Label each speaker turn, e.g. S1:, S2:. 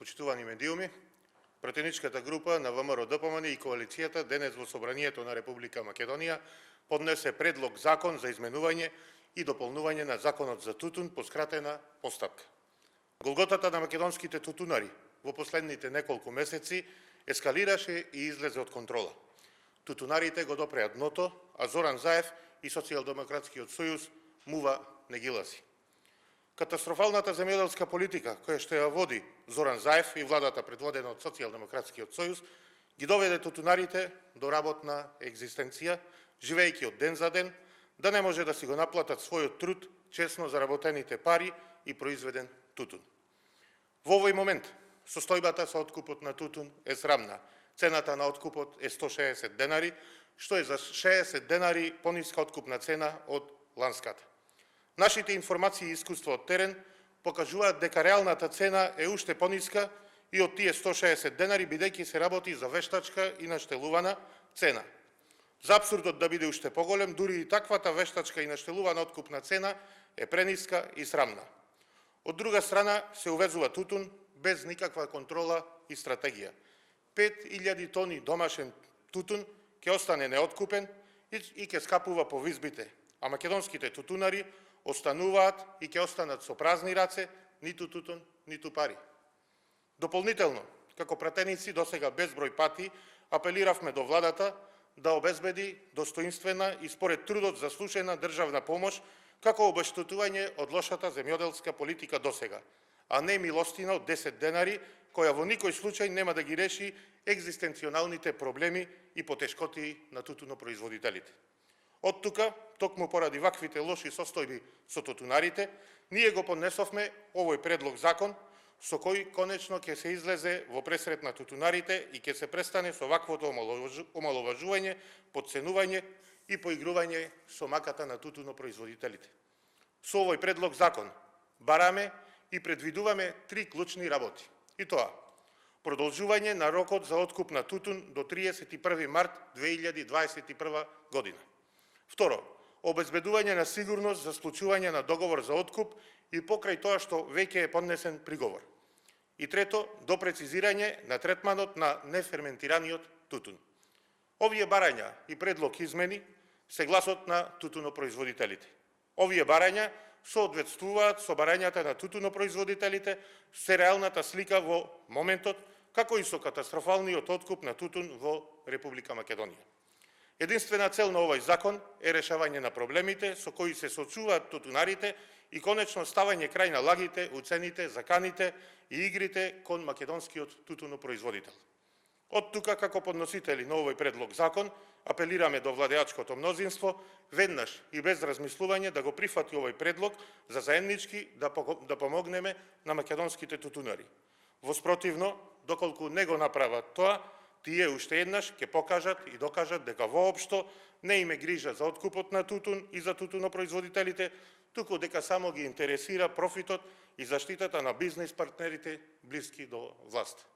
S1: Почитувани медиуми, пратеничката група на ВМРО-ДПМН и коалицијата денес во Собранието на Република Македонија поднесе предлог закон за изменување и дополнување на Законот за тутун по скратена постапка. Голготата на македонските тутунари во последните неколку месеци ескалираше и излезе од контрола. Тутунарите го допреа дното, а Зоран Заев и Социјалдемократскиот сојуз мува не ги лази. Катастрофалната земјоделска политика, која што ја води Зоран Заев и владата предводена од Социјалдемократскиот сојуз, ги доведе тутунарите до работна екзистенција, живејќи од ден за ден, да не може да си го наплатат својот труд, честно заработените пари и произведен тутун. Во овој момент, состојбата со откупот на тутун е срамна. Цената на откупот е 160 денари, што е за 60 денари пониска откупна цена од ланската. Нашите информации и искуство од терен покажуваат дека реалната цена е уште пониска и од тие 160 денари, бидејќи се работи за вештачка и наштелувана цена. За апсурдот да биде уште поголем, дури и таквата вештачка и наштелувана откупна цена е прениска и срамна. Од друга страна се увезува тутун без никаква контрола и стратегија. 5000 тони домашен тутун ќе остане неоткупен и ќе скапува по визбите, а македонските тутунари остануваат и ќе останат со празни раце, ниту тутун, ниту пари. Дополнително, како пратеници досега безброј пати апелиравме до владата да обезбеди достоинствена и според трудот заслужена државна помош како обештетување од лошата земјоделска политика досега, а не милостина од 10 денари, која во никој случај нема да ги реши екзистенционалните проблеми и потешкоти на тутунопроизводителите. Од тука, токму поради ваквите лоши состојби со тутунарите, ние го поднесовме овој предлог закон, со кој конечно ќе се излезе во пресрет на тутунарите и ќе се престане со ваквото омаловажување, подценување и поигрување со маката на тутунопроизводителите. Со овој предлог закон бараме и предвидуваме 3 клучни работи. И тоа: продолжување на рокот за откуп на тутун до 31 март 2021 година. Второ, обезбедување на сигурност за склучување на договор за откуп и покрај тоа што веќе е поднесен приговор. И трето, до прецизирање на третманот на неферментираниот тутун. Овие барања и предлог измени се гласот на тутунопроизводителите. Овие барања соодветствуваат со барањата на тутунопроизводителите, се реалната слика во моментот, како и со катастрофалниот откуп на тутун во Република Македонија. Единствена цел на овој закон е решавање на проблемите со кои се соочуваат тутунарите и конечно ставање крај на лагите, уцените, заканите и игрите кон македонскиот тутунопроизводител. Од тука, како подносители на овој предлог закон, апелираме до владеачкото мнозинство веднаш и без размислување да го прифати овој предлог за заеднички да помогнеме на македонските тутунари. Во спротивно, доколку не го направат тоа, тие уште еднаш ќе покажат и докажат дека воопшто не им е грижа за откупот на тутун и за тутунопроизводителите, туку дека само ги интересира профитот и заштитата на бизнес партнерите блиски до власт.